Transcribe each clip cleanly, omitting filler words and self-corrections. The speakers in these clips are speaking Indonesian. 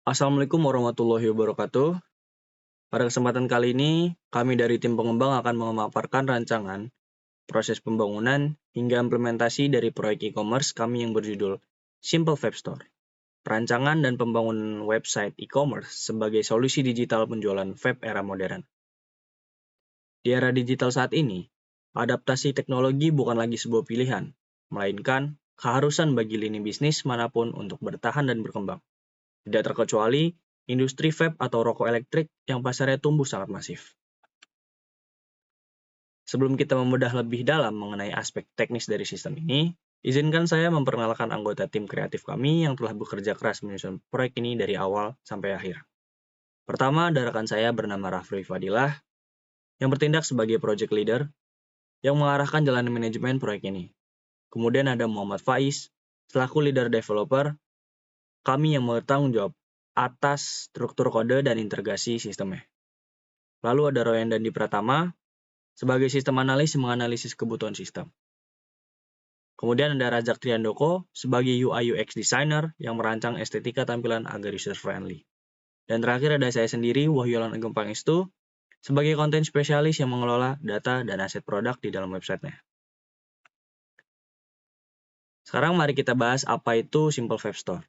Assalamualaikum warahmatullahi wabarakatuh. Pada kesempatan kali ini, kami dari tim pengembang akan memaparkan rancangan, proses pembangunan, hingga implementasi dari proyek e-commerce kami yang berjudul Simple Web Store. Perancangan dan pembangunan website e-commerce sebagai solusi digital penjualan web era modern. Di era digital saat ini, adaptasi teknologi bukan lagi sebuah pilihan, melainkan keharusan bagi lini bisnis manapun untuk bertahan dan berkembang. Tidak terkecuali industri vape atau rokok elektrik yang pasarnya tumbuh sangat masif. Sebelum kita membedah lebih dalam mengenai aspek teknis dari sistem ini, izinkan saya memperkenalkan anggota tim kreatif kami yang telah bekerja keras menyusun proyek ini dari awal sampai akhir. Pertama, ada rekan saya bernama Rafli Fadilah, yang bertindak sebagai project leader, yang mengarahkan jalan manajemen proyek ini. Kemudian ada Muhammad Faiz, selaku leader developer, kami yang bertanggung jawab atas struktur kode dan integrasi sistemnya. Lalu ada Royan Dandi Pratama, sebagai sistem analis yang menganalisis kebutuhan sistem. Kemudian ada Rajak Triandoko sebagai UI UX designer yang merancang estetika tampilan agar user friendly. Dan terakhir ada saya sendiri, Wahyolan Ageng Pangestu, sebagai konten spesialis yang mengelola data dan aset produk di dalam websitenya. Sekarang mari kita bahas apa itu Simple Web Store.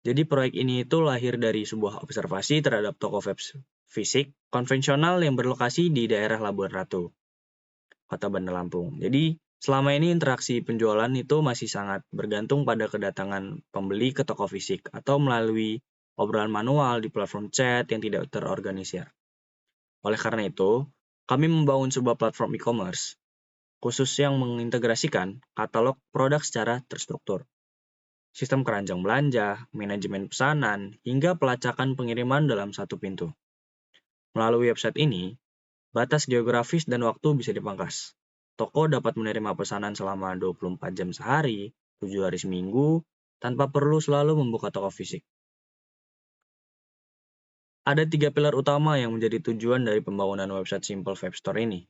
Jadi proyek ini itu lahir dari sebuah observasi terhadap toko web fisik konvensional yang berlokasi di daerah Labuan Ratu, Kota Bandar Lampung. Jadi selama ini interaksi penjualan itu masih sangat bergantung pada kedatangan pembeli ke toko fisik atau melalui obrolan manual di platform chat yang tidak terorganisir. Oleh karena itu, kami membangun sebuah platform e-commerce khusus yang mengintegrasikan katalog produk secara terstruktur, sistem keranjang belanja, manajemen pesanan, hingga pelacakan pengiriman dalam satu pintu. Melalui website ini, batas geografis dan waktu bisa dipangkas. Toko dapat menerima pesanan selama 24 jam sehari, 7 hari seminggu, tanpa perlu selalu membuka toko fisik. Ada 3 pilar utama yang menjadi tujuan dari pembangunan website Simple Web Store ini.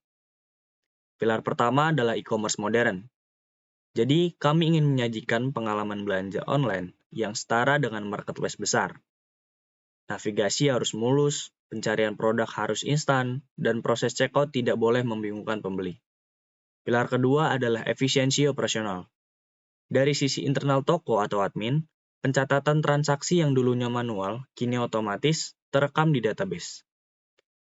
Pilar pertama adalah e-commerce modern. Jadi, kami ingin menyajikan pengalaman belanja online yang setara dengan marketplace besar. Navigasi harus mulus, pencarian produk harus instan, dan proses checkout tidak boleh membingungkan pembeli. Pilar kedua adalah efisiensi operasional. Dari sisi internal toko atau admin, pencatatan transaksi yang dulunya manual, kini otomatis terekam di database.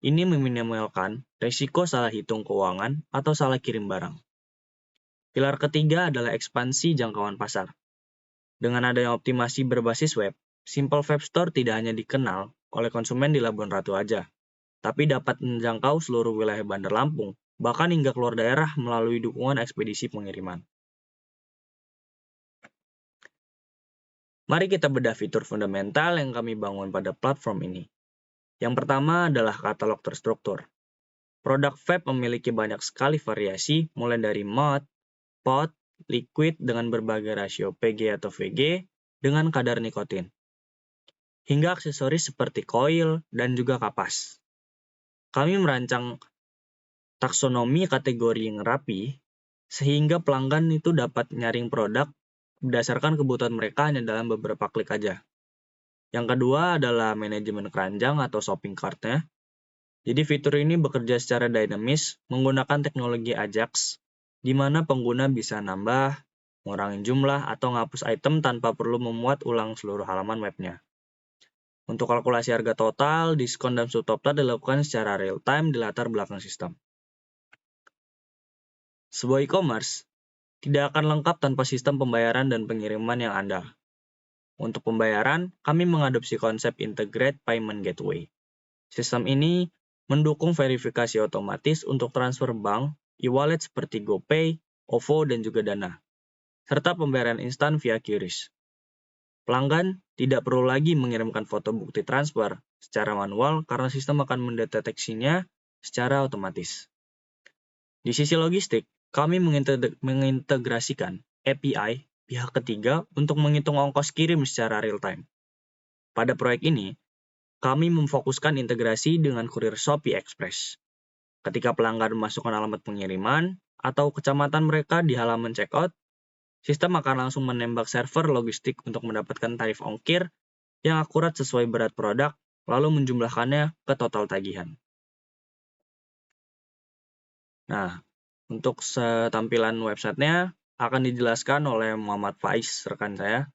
Ini meminimalkan risiko salah hitung keuangan atau salah kirim barang. Pilar ketiga adalah ekspansi jangkauan pasar. Dengan adanya optimasi berbasis web, Simple Web Store tidak hanya dikenal oleh konsumen di Labuan Ratu aja, tapi dapat menjangkau seluruh wilayah Bandar Lampung, bahkan hingga keluar daerah melalui dukungan ekspedisi pengiriman. Mari kita bedah fitur fundamental yang kami bangun pada platform ini. Yang pertama adalah katalog terstruktur. Produk vape memiliki banyak sekali variasi, mulai dari mod, pot, liquid dengan berbagai rasio PG atau VG dengan kadar nikotin, hingga aksesoris seperti coil dan juga kapas. Kami merancang taksonomi kategori yang rapi, sehingga pelanggan itu dapat nyaring produk berdasarkan kebutuhan mereka hanya dalam beberapa klik aja. Yang kedua adalah manajemen keranjang atau shopping cart-nya. Jadi fitur ini bekerja secara dinamis menggunakan teknologi Ajax, di mana pengguna bisa nambah, mengurangi jumlah, atau menghapus item tanpa perlu memuat ulang seluruh halaman webnya. Untuk kalkulasi harga total, diskon dan subtotal dilakukan secara real-time di latar belakang sistem. Sebuah e-commerce tidak akan lengkap tanpa sistem pembayaran dan pengiriman yang andal. Untuk pembayaran, kami mengadopsi konsep Integrated Payment Gateway. Sistem ini mendukung verifikasi otomatis untuk transfer bank, e-wallet seperti GoPay, OVO, dan juga Dana, serta pembayaran instan via QRIS. Pelanggan tidak perlu lagi mengirimkan foto bukti transfer secara manual karena sistem akan mendeteksinya secara otomatis. Di sisi logistik, kami mengintegrasikan API pihak ketiga untuk menghitung ongkos kirim secara real-time. Pada proyek ini, kami memfokuskan integrasi dengan kurir Shopee Express. Ketika pelanggan memasukkan alamat pengiriman atau kecamatan mereka di halaman checkout, sistem akan langsung menembak server logistik untuk mendapatkan tarif ongkir yang akurat sesuai berat produk, lalu menjumlahkannya ke total tagihan. Nah, untuk tampilan websitenya akan dijelaskan oleh Muhammad Faiz, rekan saya.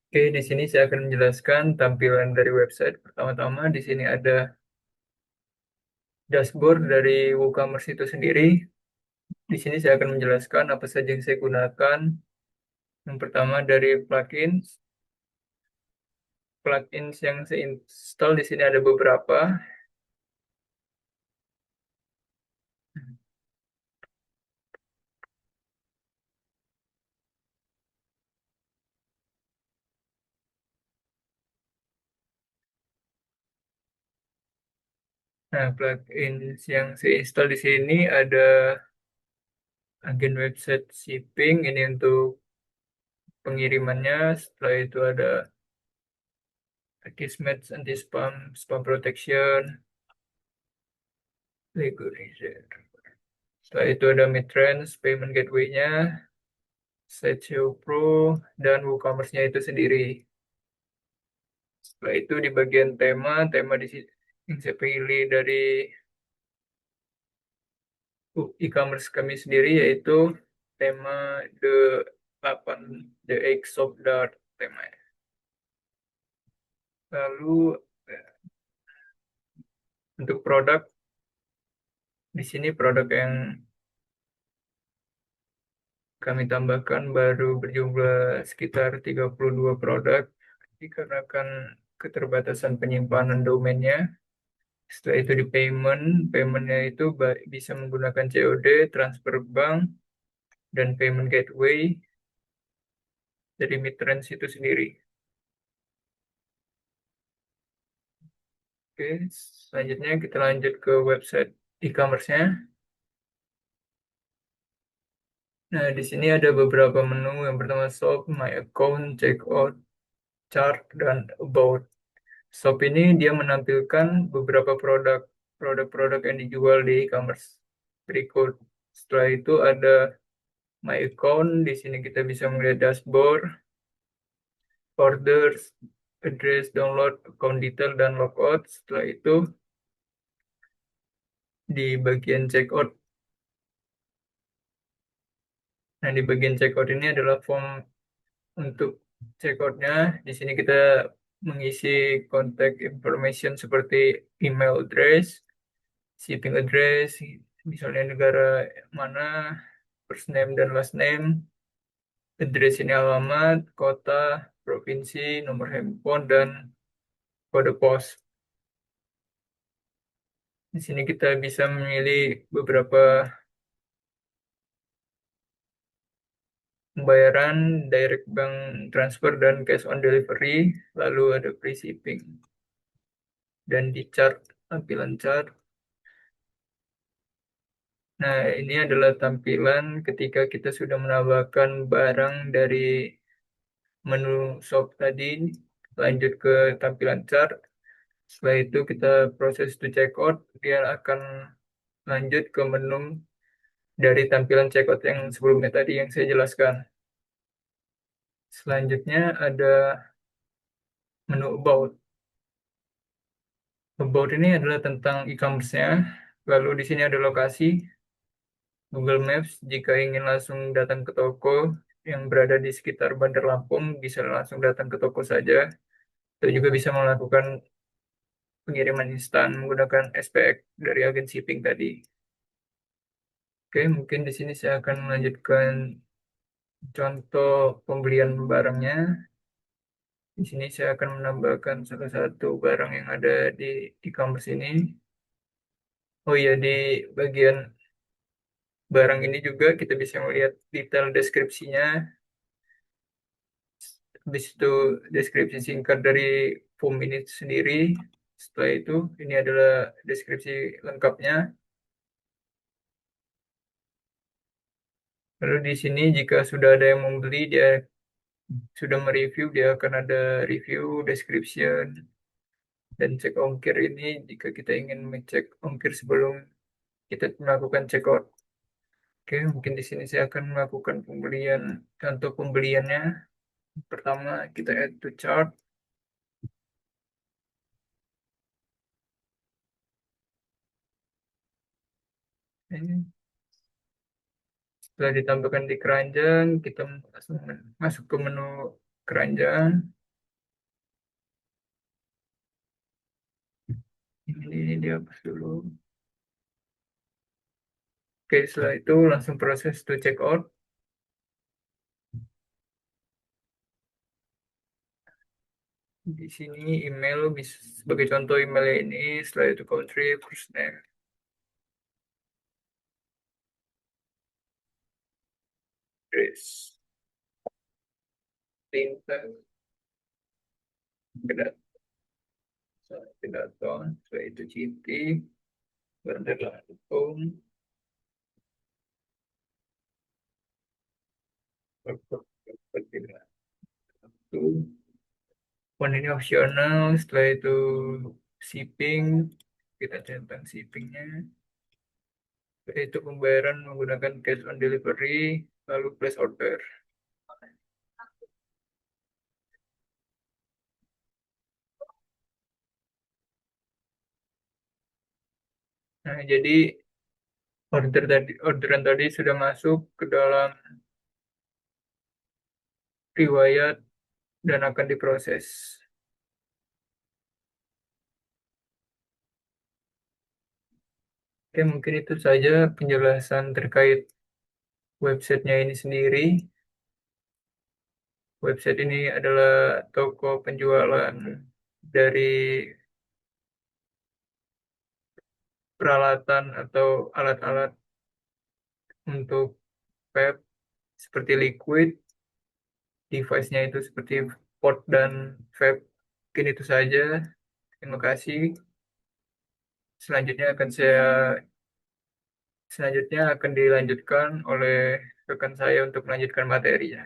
Oke, di sini saya akan menjelaskan tampilan dari website. Pertama-tama di sini ada dashboard dari WooCommerce itu sendiri. Di sini saya akan menjelaskan apa saja yang saya gunakan. Yang pertama dari plugins. Plugins yang saya install di sini ada beberapa. Nah, plugins yang saya install di sini ada agen website shipping, ini untuk pengirimannya. Setelah itu ada Akismet anti-spam, spam protection, Legalizer. Setelah itu ada Midrange, payment gateway-nya, SEO Pro, dan WooCommerce-nya itu sendiri. Setelah itu di bagian tema di sini yang saya pilih dari e-commerce kami sendiri yaitu tema The 8, The Eggs of Dart tema. Lalu untuk produk, di sini produk yang kami tambahkan baru berjumlah sekitar 32 produk dikarenakan keterbatasan penyimpanan domainnya. Setelah itu di paymentnya itu bisa menggunakan COD, transfer bank, dan payment gateway dari Midrange itu sendiri. Oke, selanjutnya kita lanjut ke website e-commerce-nya. Nah, di sini ada beberapa menu. Yang pertama shop, my account, checkout, chart, dan about. Shop ini dia menampilkan beberapa produk-produk yang dijual di e-commerce berikut. Setelah itu ada my account. Di sini kita bisa melihat dashboard, orders, address, download, account detail, dan logout. Setelah itu di bagian checkout. Nah, di bagian checkout ini adalah form untuk checkoutnya. Di sini kita mengisi contact information seperti email address, shipping address, misalnya negara mana, first name dan last name, address ini alamat, kota, provinsi, nomor handphone, dan kode pos. Di sini kita bisa memilih beberapa pembayaran, direct bank transfer, dan cash on delivery, lalu ada free shipping. Dan di chart, tampilan chart. Nah, ini adalah tampilan ketika kita sudah menambahkan barang dari menu shop tadi, lanjut ke tampilan chart. Setelah itu kita proses to checkout, dia akan lanjut ke menu dari tampilan checkout yang sebelumnya tadi yang saya jelaskan. Selanjutnya ada menu about. About ini adalah tentang e-commerce-nya. Lalu di sini ada lokasi, Google Maps. Jika ingin langsung datang ke toko yang berada di sekitar Bandar Lampung, bisa langsung datang ke toko saja. Atau juga bisa melakukan pengiriman instan menggunakan SPX dari agen shipping tadi. Oke, mungkin di sini saya akan melanjutkan contoh pembelian barangnya. Di sini saya akan menambahkan salah satu barang yang ada di e-commerce ini. Oh iya, di bagian barang ini juga kita bisa melihat detail deskripsinya. Habis itu deskripsi singkat dari form ini sendiri. Setelah itu, ini adalah deskripsi lengkapnya. Lalu di sini jika sudah ada yang membeli, dia sudah mereview, dia akan ada review, description, dan cek ongkir ini jika kita ingin mengecek ongkir sebelum kita melakukan checkout. Oke, mungkin di sini saya akan melakukan pembelian, contoh pembeliannya. Pertama, kita add to chart. Ini. Setelah ditambahkan di keranjang, kita langsung masuk ke menu keranjang. Ini dihapus dulu. Oke, setelah itu langsung proses to check out. Di sini email bisa sebagai contoh emailnya ini, setelah itu country, first name, address, printer, kedaton, setelah itu city, bandar lampung, itu, ini opsional, setelah itu shipping, kita centang shippingnya, setelah itu pembayaran menggunakan cash on delivery, lalu place order. Nah, jadi orderan tadi sudah masuk ke dalam riwayat dan akan diproses. Oke, mungkin itu saja penjelasan terkait websitenya ini sendiri. Website ini adalah toko penjualan dari peralatan atau alat-alat untuk vape seperti liquid, device-nya itu seperti pod dan vape. Mungkin itu saja. Terima kasih. Selanjutnya akan dilanjutkan oleh rekan saya untuk melanjutkan materinya.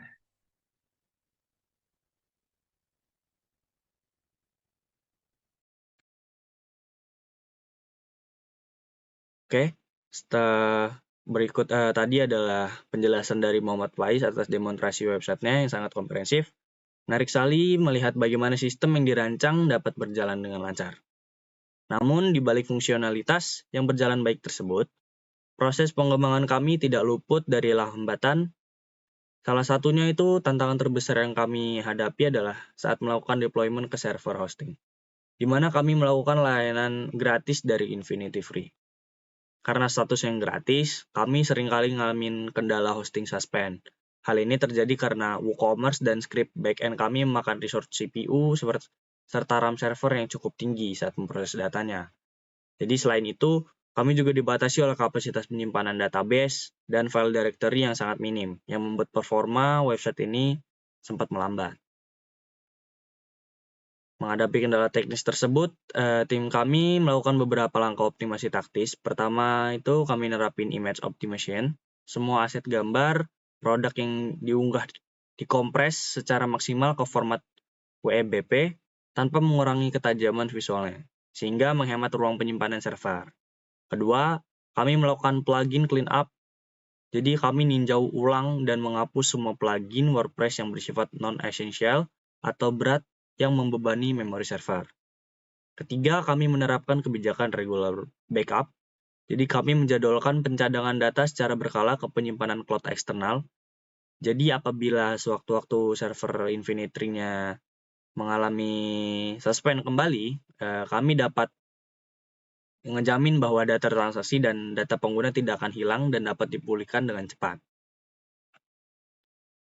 Oke, berikut tadi adalah penjelasan dari Muhammad Faiz atas demonstrasi websitenya yang sangat komprehensif. Menarik sekali melihat bagaimana sistem yang dirancang dapat berjalan dengan lancar. Namun, di balik fungsionalitas yang berjalan baik tersebut, proses pengembangan kami tidak luput dari hambatan. Salah satunya itu tantangan terbesar yang kami hadapi adalah saat melakukan deployment ke server hosting, di mana kami melakukan layanan gratis dari Infinity Free. Karena status yang gratis, kami seringkali ngalamin kendala hosting suspend. Hal ini terjadi karena WooCommerce dan script backend kami memakan resource CPU serta RAM server yang cukup tinggi saat memproses datanya. Jadi selain itu, kami juga dibatasi oleh kapasitas penyimpanan database dan file directory yang sangat minim, yang membuat performa website ini sempat melambat. Menghadapi kendala teknis tersebut, tim kami melakukan beberapa langkah optimasi taktis. Pertama itu kami nerapin image optimization. Semua aset gambar, produk yang diunggah dikompres secara maksimal ke format WebP tanpa mengurangi ketajaman visualnya, sehingga menghemat ruang penyimpanan server. Kedua, kami melakukan plugin cleanup. Jadi kami ninjau ulang dan menghapus semua plugin WordPress yang bersifat non-essential atau berat yang membebani memori server. Ketiga, kami menerapkan kebijakan regular backup. Jadi kami menjadwalkan pencadangan data secara berkala ke penyimpanan cloud eksternal. Jadi apabila sewaktu-waktu server Infinity-nya mengalami suspend kembali, kami dapat ngejamin bahwa data transaksi dan data pengguna tidak akan hilang dan dapat dipulihkan dengan cepat.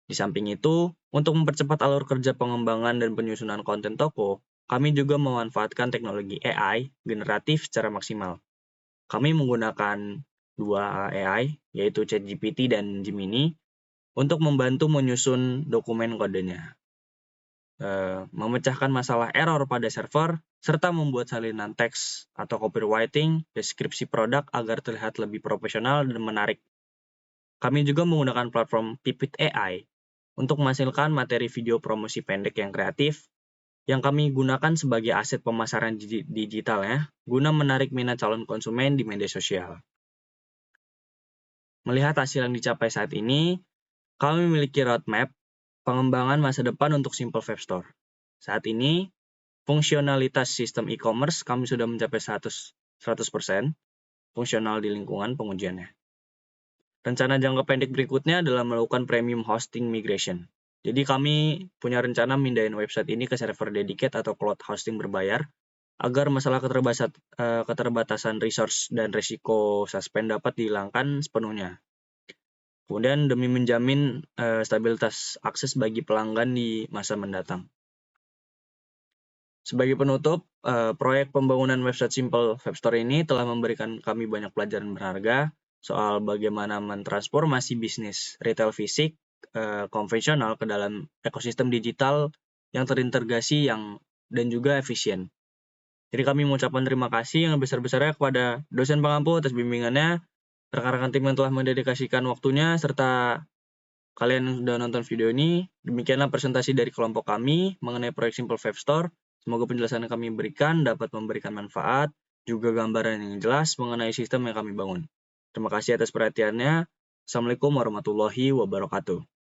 Di samping itu, untuk mempercepat alur kerja pengembangan dan penyusunan konten toko, kami juga memanfaatkan teknologi AI generatif secara maksimal. Kami menggunakan dua AI, yaitu ChatGPT dan Gemini, untuk membantu menyusun dokumen kodenya, memecahkan masalah error pada server, serta membuat salinan teks atau copywriting, deskripsi produk agar terlihat lebih profesional dan menarik. Kami juga menggunakan platform Pipit AI untuk menghasilkan materi video promosi pendek yang kreatif, yang kami gunakan sebagai aset pemasaran digital ya, guna menarik minat calon konsumen di media sosial. Melihat hasil yang dicapai saat ini, kami memiliki roadmap pengembangan masa depan untuk Simple Web Store. Saat ini, fungsionalitas sistem e-commerce kami sudah mencapai 100% fungsional di lingkungan pengujiannya. Rencana jangka pendek berikutnya adalah melakukan premium hosting migration. Jadi kami punya rencana mindahin website ini ke server dedicated atau cloud hosting berbayar agar masalah keterbatasan resource dan risiko suspend dapat dihilangkan sepenuhnya. Kemudian demi menjamin stabilitas akses bagi pelanggan di masa mendatang. Sebagai penutup, proyek pembangunan website Simple Web Store ini telah memberikan kami banyak pelajaran berharga soal bagaimana mentransformasi bisnis retail fisik konvensional ke dalam ekosistem digital yang terintegrasi dan juga efisien. Jadi kami mengucapkan terima kasih yang besar-besarnya kepada dosen pengampu atas bimbingannya, rekan-rekan tim yang telah mendedikasikan waktunya, serta kalian yang sudah nonton video ini. Demikianlah presentasi dari kelompok kami mengenai proyek Simple Web Store. Semoga penjelasan yang kami berikan dapat memberikan manfaat, juga gambaran yang jelas mengenai sistem yang kami bangun. Terima kasih atas perhatiannya. Assalamualaikum warahmatullahi wabarakatuh.